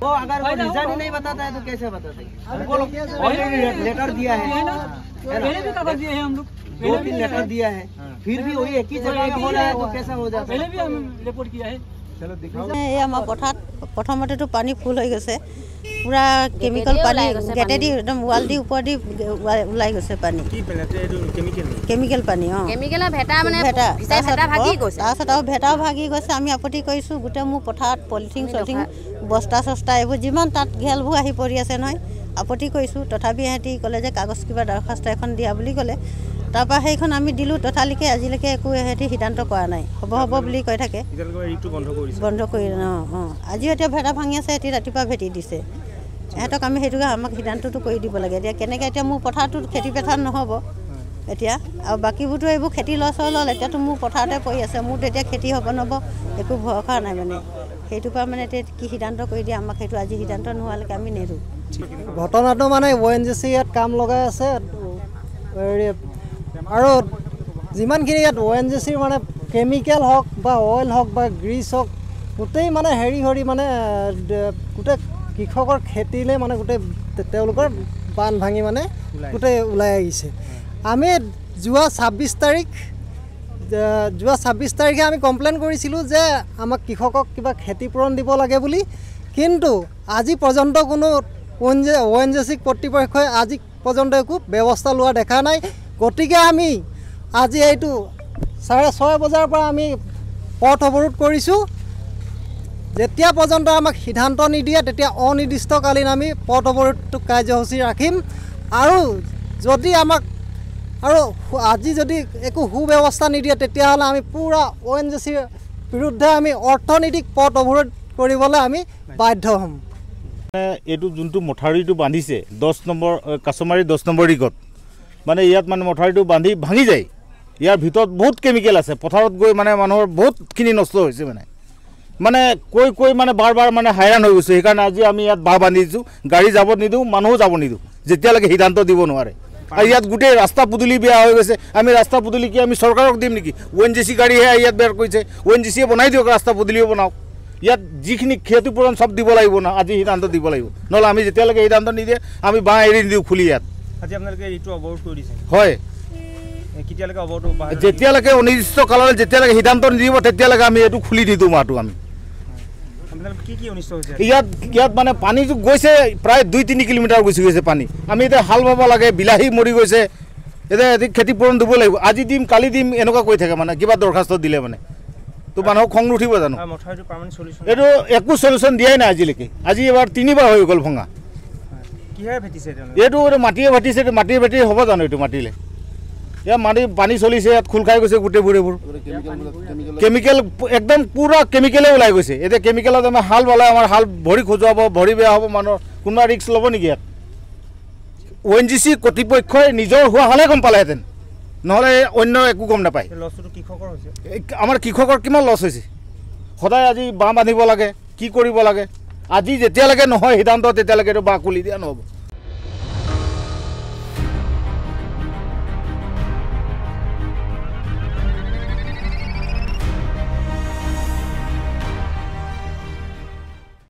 वो अगर वो रीजन ही नहीं बताता है तो कैसे बताते? ऑलरेडी लेटर दिया है, पहले भी कागज दिए हैं हम लोग, 2-3 लेटर दिया है, फिर भी वही एक ही जगह में हो रहा है तो कैसा हो जाता है? पहले भी हम रिपोर्ट किया है। चलो दिखाओ। এই আমাৰ পথাৰত প্ৰথমতেতো পানী ফুল হৈ গৈছে, পুৰা কেমিকেল পানী গেটেদি একদম ৱাল দি ওপৰ দি ওলাই গৈছে পানী। কি পেলাতে এইটো কেমিকেল পানী কেমিকেলৰ ভেটা মানে ভেটা ভেটা ভাগি গৈছে। তাৰপিছত আৰু ভেটাও ভাগি গৈছে। আমি আপত্তি কৰিছোঁ, গোটেই মোৰ পথাৰত পলিথিন চলিথিন বস্তা চস্তা এইবোৰ যিমান তাত ঘেলবোৰ আহি পৰি আছে নহয়, আপত্তি কৰিছোঁ। তথাপি সিহঁতি ক'লে যে কাগজ কিবা দৰখাস্ত এখন দিয়া বুলি ক'লে। তাৰপৰা সেইখন আমি দিলোঁ, তথাপিকে আজিলৈকে একো সিহঁতি সিদ্ধান্ত কৰা নাই। হ'ব হ'ব বুলি কৈ থাকে, বন্ধ কৰি আজিও এতিয়া ভেটা ভাঙি আছে, সিহঁতি ৰাতিপুৱা ভেটি দিছে। সিহঁতক আমি সেইটোকে আমাক সিদ্ধান্তটো কৰি দিব লাগে। এতিয়া কেনেকৈ এতিয়া মোৰ পথাৰটো খেতি পথাৰ নহ'ব এতিয়া, আৰু বাকীবোৰতো এইবোৰ খেতি লছ হ'ল, এতিয়াতো মোৰ পথাৰতে পৰি আছে। মোৰতো এতিয়া খেতি হ'ব নহ'ব একো ভৰসা নাই মানে। সেইটোৰ পৰা মানে এতিয়া কি সিদ্ধান্ত কৰি দিয়ে আমাক, সেইটো আজি সিদ্ধান্ত নোহোৱালৈকে আমি নেৰোঁ। ঘটনাটো মানে ONGC ইয়াত কাম লগাই আছে, আৰু যিমানখিনি ইয়াত ONGCৰ মানে কেমিকেল হওক বা অইল হওক বা গ্ৰীচ হওক, গোটেই মানে হেৰি মানে গোটেই কৃষকৰ খেতিলে মানে গোটেই তেওঁলোকৰ বান ভাঙি মানে গোটেই ওলাই আহিছে। আমি যোৱা 26 তাৰিখে আমি কমপ্লেইন কৰিছিলোঁ যে আমাক কৃষকক কিবা ক্ষতিপূৰণ দিব লাগে বুলি, কিন্তু আজি পৰ্যন্ত কোনো ONGC কৰ্তৃপক্ষই আজি পৰ্যন্ত একো ব্যৱস্থা লোৱা দেখা নাই। গতিকে আমি আজি এইটো 6:30 বজাৰ পৰা আমি পথ অৱৰোধ কৰিছোঁ। যেতিয়া পৰ্যন্ত আমাক সিদ্ধান্ত নিদিয়ে তেতিয়া অনিৰ্দিষ্টকালীন আমি পথ অৱৰোধটো কাৰ্যসূচী ৰাখিম। আৰু যদি আমাক আজি যদি একো সুব্যৱস্থা নিদিয়ে তেতিয়াহ'লে আমি পূৰা ONGCৰ বিৰুদ্ধে আমি অৰ্থনৈতিক পথ অৱৰোধ কৰিবলৈ আমি বাধ্য হ'ম। এইটো যোনটো মথাউৰিটো বান্ধিছে 10 নম্বৰ কাছমাৰী 10 নম্বৰ ৰিগত, মানে ইয়াত মানে মথাউৰিটো বান্ধি ভাঙি যায়। ইয়াৰ ভিতৰত বহুত কেমিকেল আছে, পথাৰত গৈ মানে মানুহৰ বহুতখিনি নষ্ট হৈছে। মানে কৈ মানে বাৰ মানে হাইৰাণ হৈ গৈছে। সেইকাৰণে আজি আমি ইয়াত বাঁহ বান্ধি দিছোঁ, গাড়ী যাব নিদিওঁ, মানুহো যাব নিদিওঁ যেতিয়ালৈকে সিদ্ধান্ত দিব নোৱাৰে। আৰু ইয়াত গোটেই ৰাস্তা পদূলি বেয়া হৈ গৈছে। আমি ৰাস্তা পদূলি কি আমি চৰকাৰক দিম নেকি? ONGC গাড়ীহে ইয়াত বেয়া কৰিছে, ONGCয়ে বনাই দিয়ক, ৰাস্তা পদূলিও বনাওক। ইয়াত যিখিনি ক্ষতিপূৰণ চব দিব লাগিব না, আজি সিদ্ধান্ত দিব লাগিব, নহ'লে আমি যেতিয়ালৈকে সিদ্ধান্ত নিদিয়ে আমি বাঁহ এৰি নিদিওঁ খুলি ইয়াত। আজি আপোনালোকে এইটো অৱৰোধ কৰি দিছে? হয়, কেতিয়ালৈকে অৱৰোধ? যেতিয়ালৈকে অনিৰ্দিষ্ট কাললৈ যেতিয়ালৈকে সিদ্ধান্ত নিদিব তেতিয়ালৈকে আমি এইটো খুলি নিদিওঁ মাহটো। আমি ইয়াত মানে পানীটো গৈছে প্ৰায় 2-3 কিলোমিটাৰ গুচি গৈছে পানী। আমি এতিয়া হাল বাব লাগে, বিলাহী মৰি গৈছে, এতিয়া ক্ষতিপূৰণ দিব লাগিব। আজি দিম কালি দিম এনেকুৱা কৈ থাকে, মানে কিবা দৰখাস্ত দিলে মানে তো মানুহক খং নুঠিব জানো? এইটো একো চলিউশ্যন দিয়াই নাই আজিলৈকে। আজি এবাৰ 3বাৰ হৈ গ'ল ভঙা। এইটো মাটিয়ে ভেটিছে, মাটিয়ে ভেটি হ'ব জানো? এইটো মাটিলে ইয়াত পানী চলিছে, ইয়াত খোল খাই গৈছে গোটেইবোৰ। এইবোৰ কেমিকেল একদম পূৰা কেমিকেলে ওলাই গৈছে। এতিয়া কেমিকেলত আমাৰ হাল বালে আমাৰ হাল ভৰি খজুৱাব, ভৰি বেয়া হ'ব, মানুহৰ কোনোবা ৰিক্স ল'ব নেকি? ইয়াত ONGC কৰ্তৃপক্ষই নিজৰ হোৱা হ'লে গম পালেহেঁতেন, নহ'লে অন্য একো গম নাপায়। আমাৰ কৃষকৰ কিমান লছ হৈছে। সদায় আজি বাঁহ বান্ধিব লাগে, কি কৰিব লাগে। আজি যেতিয়ালৈকে নহয় সিদ্ধান্ত তেতিয়ালৈকে এইটো বাঁহ খুলি দিয়া নহ'ব।